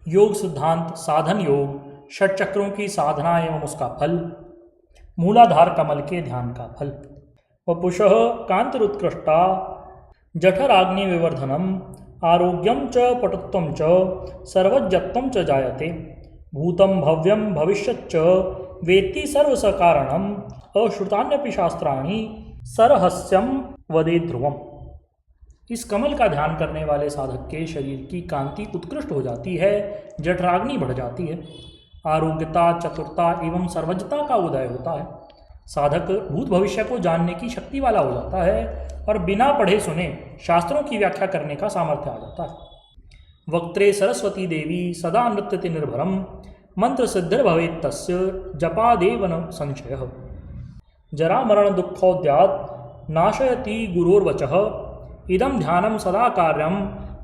योग सिद्धांत, साधन योग, षट चक्रों की साधना एवं उसका फल, मूलाधार कमल के ध्यान का फल। वपुषः कांतिरुत्कृष्टा जठराग्नि विवर्धनम आरोग्यम च पटुत्वम च सर्वज्ञत्वम च जायते भूतम भव्यम भविष्यत् च वेत्ति सर्वसकारणम अश्रुतान्यपि शास्त्राणि सरहस्यम वदे ध्रुवम। इस कमल का ध्यान करने वाले साधक के शरीर की कांति उत्कृष्ट हो जाती है, जठराग्नि बढ़ जाती है, आरोग्यता, चतुरता एवं सर्वज्ञता का उदय होता है। साधक भूत भविष्य को जानने की शक्ति वाला हो जाता है और बिना पढ़े सुने शास्त्रों की व्याख्या करने का सामर्थ्य आ जाता है। वक्त्रे सरस्वती देवी सदा नृत्यति निर्भरम मंत्र सिद्धिर भवेत् तस्य जपादेव न संशयः जरा मरण दुःखोद्यात् नाशयति गुरोर्वचः इदं ध्यानं सदा कार्यं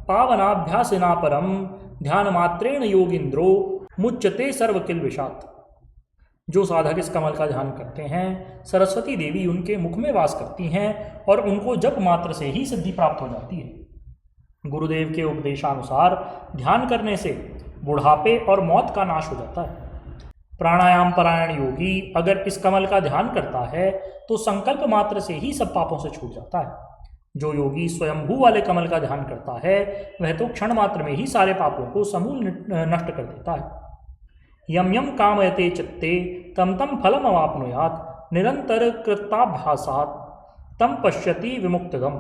पावनाभ्यासिना परम ध्यानमात्रेण योगिन्द्रो मुच्यते सर्वकिल्बिषात्। जो साधक इस कमल का ध्यान करते हैं, सरस्वती देवी उनके मुख में वास करती हैं और उनको जप मात्र से ही सिद्धि प्राप्त हो जाती है। गुरुदेव के उपदेशानुसार ध्यान करने से बुढ़ापे और मौत का नाश हो जाता है। प्राणायाम परायण योगी अगर इस कमल का ध्यान करता है तो संकल्प मात्र से ही सब पापों से छूट जाता है। जो योगी स्वयंभू वाले कमल का ध्यान करता है वह तो क्षण मात्र में ही सारे पापों को समूल नष्ट कर देता है। यम यम कामयते चित्ते तम तम फलम अवाप्नुयात् निरंतर कृताभ्यासात् तम पश्यति विमुक्तगम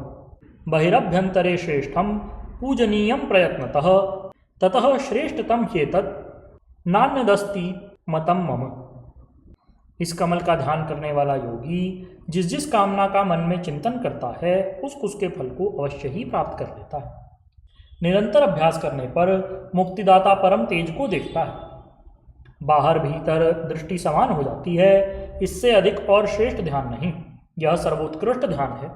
बहिरभ्यंतरे श्रेष्ठम पूजनीयम प्रयत्नतः ततः श्रेष्ठतम ह्येतत् नान्यदस्ति मतम मम। इस कमल का ध्यान करने वाला योगी जिस जिस कामना का मन में चिंतन करता है उसके फल को अवश्य ही प्राप्त कर लेता है। निरंतर अभ्यास करने पर मुक्तिदाता परम तेज को देखता है। बाहर भीतर दृष्टि समान हो जाती है। इससे अधिक और श्रेष्ठ ध्यान नहीं, यह सर्वोत्कृष्ट ध्यान है।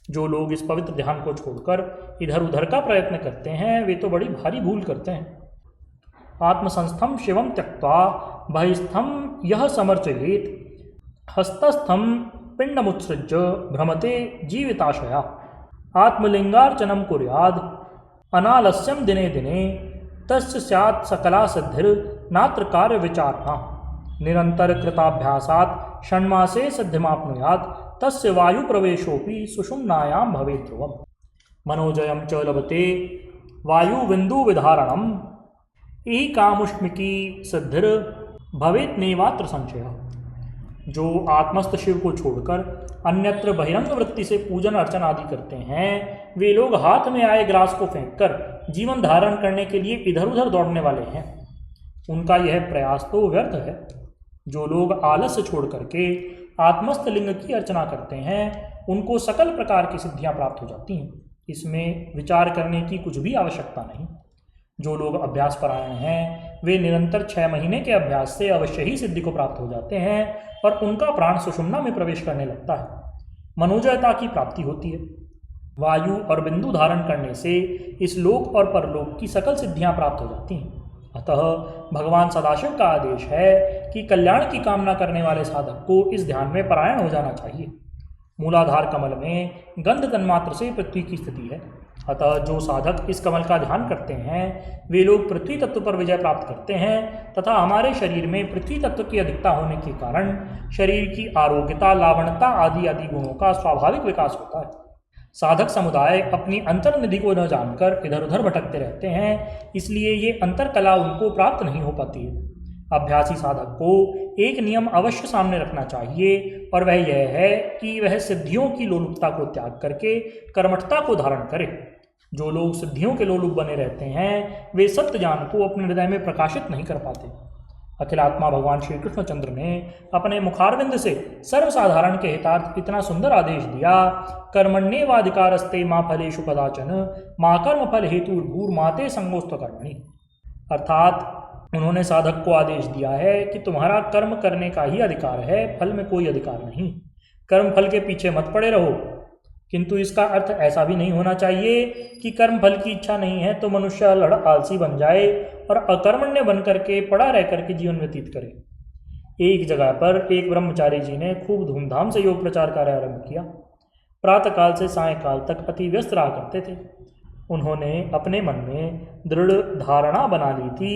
जो लोग इस पवित्र ध्यान को छोड़कर इधर उधर का प्रयत्न करते हैं वे तो बड़ी भारी भूल करते हैं। आत्मसंस्थम शिवम त्यक्त्वा बहिस्थम यह समर्चयेत हस्तस्थम पिंडमुत्सृज्य भ्रमते जीविताशया आत्मलिंगार्चनम कुर्याद अनालस्यम दिने दिने तस्य स्यात् सकला सिद्धिर नात्र कार्य विचारणा निरंतर कृताभ्यासात् षण्मासे सिद्धिमाप्नुयात् तस्य वायु प्रवेशोपि सुषुम्नायां भवेत् ध्रुवम् मनोजयं च लभते वायु बिंदु विधारणम ई कामुष्मिकी सिद्धिर भवेत् नैवात्र संशय। जो आत्मस्थ शिव को छोड़कर अन्यत्र बहिरंग वृत्ति से पूजन अर्चन आदि करते हैं वे लोग हाथ में आए ग्रास को फेंककर जीवन धारण करने के लिए इधर उधर दौड़ने वाले हैं। उनका यह प्रयास तो व्यर्थ है। जो लोग आलस्य छोड़ करके आत्मस्थ लिंग की अर्चना करते हैं उनको सकल प्रकार की सिद्धियां प्राप्त हो जाती हैं। इसमें विचार करने की कुछ भी आवश्यकता नहीं। जो लोग अभ्यास परायण हैं वे निरंतर 6 महीने के अभ्यास से अवश्य ही सिद्धि को प्राप्त हो जाते हैं और उनका प्राण सुषुम्ना में प्रवेश करने लगता है। मनोजयता की प्राप्ति होती है। वायु और बिंदु धारण करने से इस लोक और परलोक की सकल सिद्धियां प्राप्त हो जाती हैं। अतः भगवान सदाशिव का आदेश है कि कल्याण की कामना करने वाले साधक को इस ध्यान में परायण हो जाना चाहिए। मूलाधार कमल में गंध तन्मात्र से पृथ्वी की स्थिति है। अतः जो साधक इस कमल का ध्यान करते हैं वे लोग पृथ्वी तत्व पर विजय प्राप्त करते हैं तथा हमारे शरीर में पृथ्वी तत्व की अधिकता होने के कारण शरीर की आरोग्यता, लावण्यता आदि आदि गुणों का स्वाभाविक विकास होता है। साधक समुदाय अपनी अंतर्निधि को न जानकर इधर उधर भटकते रहते हैं, इसलिए ये अंतरकला उनको प्राप्त नहीं हो पाती है। अभ्यासी साधक को एक नियम अवश्य सामने रखना चाहिए और वह यह है कि वह सिद्धियों की लोलुपता को त्याग करके कर्मठता को धारण करे। जो लोग सिद्धियों के लोलुप बने रहते हैं वे सत्य ज्ञान को अपने हृदय में प्रकाशित नहीं कर पाते। अखिलात्मा भगवान श्री कृष्णचंद्र ने अपने मुखारविंद से सर्वसाधारण के हितार्थ इतना सुंदर आदेश दिया, कर्मण्येवाधिकारस्ते मां फलेषु कदाचन मां कर्म फल हेतुर्भूर माते संगोस्त कर्मणि। अर्थात उन्होंने साधक को आदेश दिया है कि तुम्हारा कर्म करने का ही अधिकार है, फल में कोई अधिकार नहीं। कर्म फल के पीछे मत पड़े रहो। किंतु इसका अर्थ ऐसा भी नहीं होना चाहिए कि कर्म फल की इच्छा नहीं है तो मनुष्य लड़ आलसी बन जाए और अकर्मण्य बन करके पड़ा रह करके जीवन व्यतीत करे। एक जगह पर एक ब्रह्मचारी जी ने खूब धूमधाम से योग प्रचार कार्य आरंभ किया। प्रातःकाल से सायंकाल तक अति व्यस्त रहा करते थे। उन्होंने अपने मन में दृढ़ धारणा बना ली थी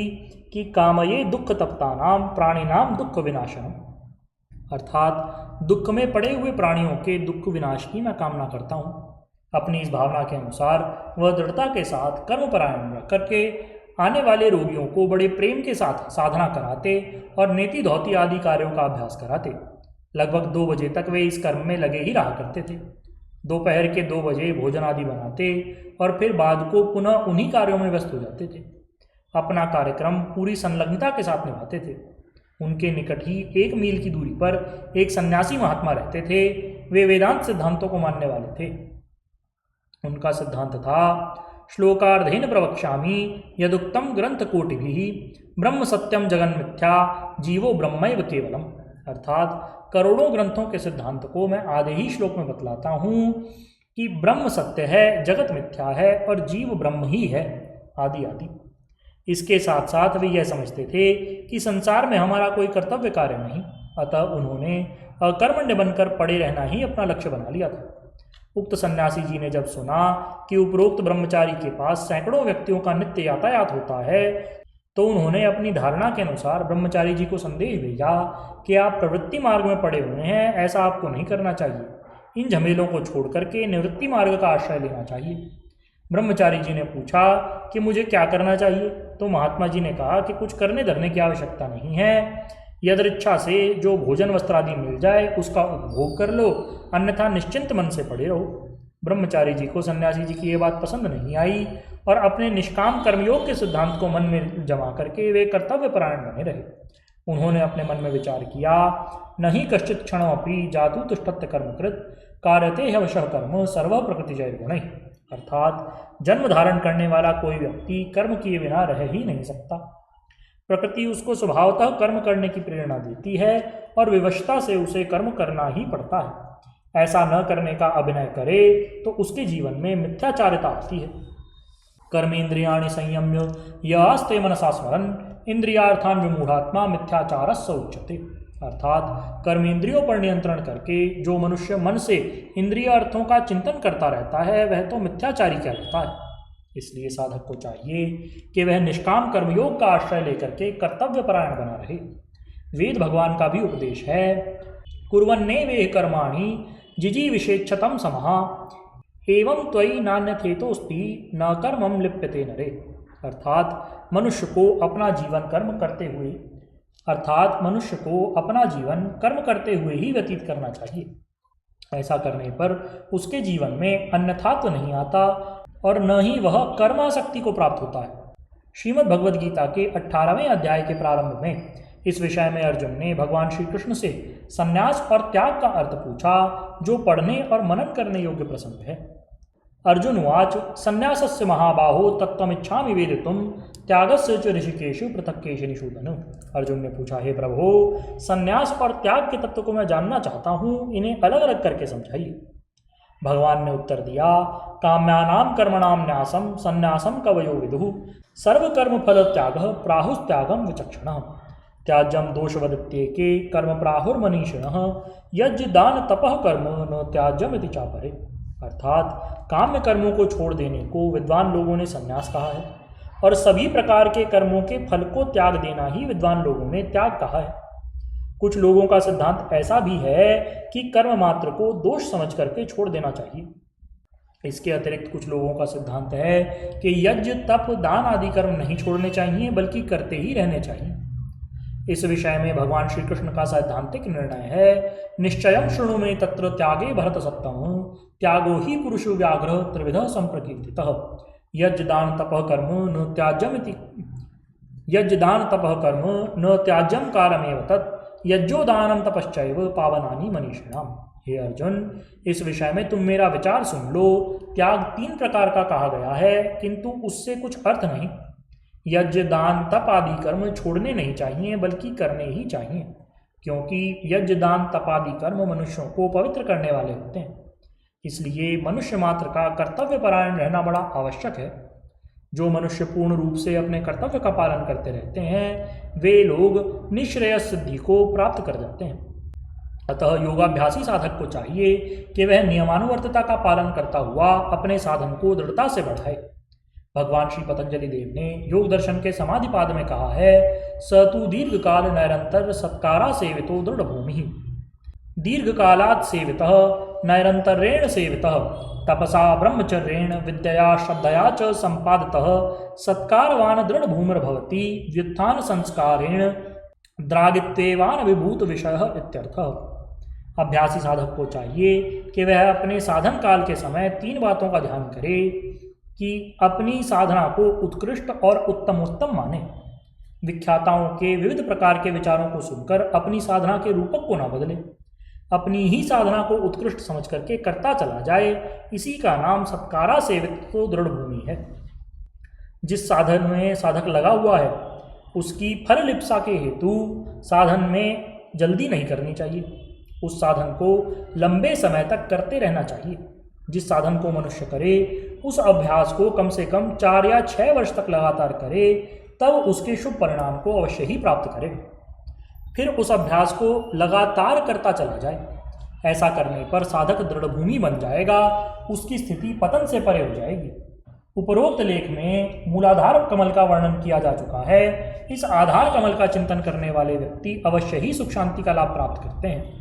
कि कामये दुख तप्तानाम प्राणिनाम दुख विनाशनम, अर्थात दुख में पड़े हुए प्राणियों के दुख विनाश की मैं कामना करता हूँ। अपनी इस भावना के अनुसार वह दृढ़ता के साथ कर्मपरायण रह करके आने वाले रोगियों को बड़े प्रेम के साथ साधना कराते और नेति धौती आदि कार्यों का अभ्यास कराते। लगभग 2 बजे तक वे इस कर्म में लगे ही रहा करते थे। दोपहर के 2 बजे भोजन आदि बनाते और फिर बाद को पुनः उन्हीं कार्यों में व्यस्त हो जाते थे। अपना कार्यक्रम पूरी संलग्नता के साथ निभाते थे। उनके निकट ही 1 मील की दूरी पर एक सन्यासी महात्मा रहते थे। वे वेदांत सिद्धांतों को मानने वाले थे। उनका सिद्धांत था, श्लोकार्धेन प्रवक्ष्यामि यदुक्तम ग्रंथ कोटिभिः ब्रह्म सत्यम जगन मिथ्या जीवो ब्रह्मैव केवलम, अर्थात करोड़ों ग्रंथों के सिद्धांत को मैं आधे ही श्लोक में बतलाता हूँ कि ब्रह्म सत्य है, जगत मिथ्या है और जीव ब्रह्म ही है, आदि आदि। इसके साथ साथ वे यह समझते थे कि संसार में हमारा कोई कर्तव्य कार्य नहीं, अतः उन्होंने अकर्मण्य बनकर पड़े रहना ही अपना लक्ष्य बना लिया था। उक्त सन्यासी जी ने जब सुना कि उपरोक्त ब्रह्मचारी के पास सैकड़ों व्यक्तियों का नित्य यातायात होता है, तो उन्होंने अपनी धारणा के अनुसार ब्रह्मचारी जी को संदेश भेजा कि आप प्रवृत्ति मार्ग में पड़े हुए हैं, ऐसा आपको नहीं करना चाहिए। इन झमेलों को छोड़ करके निवृत्ति मार्ग का आश्रय लेना चाहिए। ब्रह्मचारी जी ने पूछा कि मुझे क्या करना चाहिए, तो महात्मा जी ने कहा कि कुछ करने धरने की आवश्यकता नहीं है। यदृच्छा से जो भोजन वस्त्र आदि मिल जाए उसका उपभोग कर लो, अन्यथा निश्चिंत मन से पड़े रहो। ब्रह्मचारी जी को सन्यासी जी की ये बात पसंद नहीं आई और अपने निष्काम कर्मयोग के सिद्धांत को मन में जमा करके वे कर्तव्य परायण बने रहे। उन्होंने अपने मन में विचार किया, नहीं कश्चित क्षणोपि जातु तुष्टत्य कर्मकृत कार्यते हवशः कर्म सर्व प्रकृति जय गुण, अर्थात जन्म धारण करने वाला कोई व्यक्ति कर्म किए बिना रह ही नहीं सकता। प्रकृति उसको स्वभावतः कर्म करने की प्रेरणा देती है और विवशता से उसे कर्म करना ही पड़ता है। ऐसा न करने का अभिनय करे तो उसके जीवन में मिथ्याचारिता आती है। कर्मेन्द्रियाणि संयम्य यास्ते मनसा स्मरन् इंद्रियार्थान विमूढ़ात्मा मिथ्याचारस्य उच्यते, अर्थात कर्मेंद्रियों पर नियंत्रण करके जो मनुष्य मन से इंद्रिय अर्थों का चिंतन करता रहता है वह तो मिथ्याचारी कहलाता है। इसलिए साधक को चाहिए कि वह निष्काम कर्मयोग का आश्रय लेकर के कर्तव्य परायण बना रहे। वेद भगवान का भी उपदेश है, कुर्वन्ने वे कर्माणि जिजी विशेक्षतम समः एवं त्वयि नान्यथेतोस्ति न कर्मम लिप्यते नरे, अर्थात मनुष्य को अपना जीवन कर्म करते हुए ही व्यतीत करना चाहिए। ऐसा करने पर उसके जीवन में अन्यथा तो नहीं आता और न ही वह कर्मासक्ति को प्राप्त होता है। श्रीमद् भगवद गीता के 18वें अध्याय के प्रारंभ में इस विषय में अर्जुन ने भगवान श्री कृष्ण से संन्यास और त्याग का अर्थ पूछा, जो पढ़ने और मनन करने योग्य प्रसंग है। अर्जुन उवाच संन्यासस्य महाबाहो तत्त्वमिच्छामि वेदितुम त्यागस्य च ऋषिकेषु पृथक् केशिनिषूदन। अर्जुन ने पूछा, हे प्रभु, संन्यास और त्याग के तत्व को मैं जानना चाहता हूँ, इन्हें अलग अलग करके समझाइए। भगवान ने उत्तर दिया, काम्यानाम कर्मणाम न्यासम संन्यासम कवयो विदुः सर्वकर्म फल त्याग प्राहुस्त्यागम विचक्षणः त्याज्यम दोषवदित्येके कर्म प्राहुर्मनीषिणः यज्ञ दान तपः कर्म न त्याज्यम इति चापरे, अर्थात काम्य कर्मों को छोड़ देने को विद्वान लोगों ने संन्यास कहा है और सभी प्रकार के कर्मों के फल को त्याग देना ही विद्वान लोगों ने त्याग कहा है। कुछ लोगों का सिद्धांत ऐसा भी है कि कर्म मात्र को दोष समझ करके छोड़ देना चाहिए। इसके अतिरिक्त कुछ लोगों का सिद्धांत है कि यज्ञ तप दान आदि कर्म नहीं छोड़ने चाहिए बल्कि करते ही रहने चाहिए। इस विषय में भगवान श्री कृष्ण का सैद्धांतिक निर्णय है, निश्चयं शृणु मे तत्र त्यागे भरत सत्तम त्यागो ही पुरुषो व्याघ्र त्रिविधः संप्रकीर्तितः यज्ञ दान तपः कर्म न त्याज्यम कारमेव तत् यज्ञोदानम तपश्चैव पावनानि मनीषिणाम। हे अर्जुन, इस विषय में तुम मेरा विचार सुन लो। त्याग 3 प्रकार का कहा गया है, किंतु उससे कुछ अर्थ नहीं। यज्ञ दान तप आदि कर्म छोड़ने नहीं चाहिए बल्कि करने ही चाहिए, क्योंकि यज्ञ दान तप आदि कर्म मनुष्यों को पवित्र करने वाले होते हैं। इसलिए मनुष्य मात्र का कर्तव्य परायण रहना बड़ा आवश्यक है। जो मनुष्य पूर्ण रूप से अपने कर्तव्य का पालन करते रहते हैं वे लोग निःश्रेयस सिद्धि को प्राप्त कर जाते हैं। अतः योगाभ्यासी साधक को चाहिए कि वह नियमानुवर्तिता का पालन करता हुआ अपने साधन को दृढ़ता से बढ़ाए। भगवान श्री पतंजलि देव ने योग दर्शन के समाधिपाद में कहा है, स तु दीर्घ काल नैरंतर सत्कारा सेवितो दृढ़ भूमि। दीर्घ कालात् सेवितः नैरंतर्येण सेवितः तपसा ब्रह्मचर्येण विद्यया श्रद्धया च संपादितः सत्कारवान दृढ़ भूमिर्भवति व्युत्थान संस्कारेण द्रागित्वेवान विभूत विषय इत्यर्थः। अभ्यासी साधक को चाहिए कि वह अपने साधन काल के समय 3 बातों का ध्यान करे कि अपनी साधना को उत्कृष्ट और उत्तमोत्तम माने, विख्याताओं के विविध प्रकार के विचारों को सुनकर अपनी साधना के रूपक को न बदले, अपनी ही साधना को उत्कृष्ट समझ करके करता चला जाए। इसी का नाम सत्कारा सेवित तो दृढ़ भूमि है। जिस साधन में साधक लगा हुआ है उसकी फल लिप्सा के हेतु साधन में जल्दी नहीं करनी चाहिए। उस साधन को लंबे समय तक करते रहना चाहिए। जिस साधन को मनुष्य करे उस अभ्यास को कम से कम 4 या 6 वर्ष तक लगातार करे, तब उसके शुभ परिणाम को अवश्य ही प्राप्त करेगा। फिर उस अभ्यास को लगातार करता चला जाए। ऐसा करने पर साधक दृढ़ भूमि बन जाएगा, उसकी स्थिति पतन से परे हो जाएगी। उपरोक्त लेख में मूलाधार कमल का वर्णन किया जा चुका है। इस आधार कमल का चिंतन करने वाले व्यक्ति अवश्य ही सुख शांति का लाभ प्राप्त करते हैं।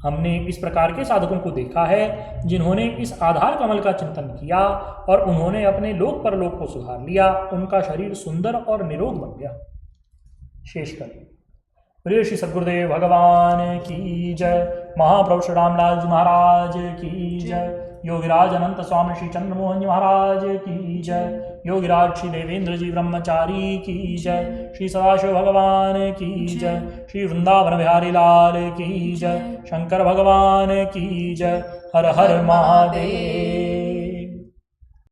हमने इस प्रकार के साधकों को देखा है जिन्होंने इस आधार कमल का चिंतन किया और उन्होंने अपने लोक परलोक को सुधार लिया। उनका शरीर सुंदर और निरोग बन गया। शेषकर प्रिय श्री सद्गुरुदेव भगवान की जय। महाप्रभु श्री रामलाल जी महाराज की जय। योगिराज अनंत स्वामी श्री चंद्रमोहन जी महाराज की जय। योगिराज श्री देवेंद्र जी ब्रह्मचारी की जय। श्री सदाशिव भगवान की जय। श्री वृंदावन बिहारी लाल की जय। शंकर भगवान की जय। हर हर महादेव।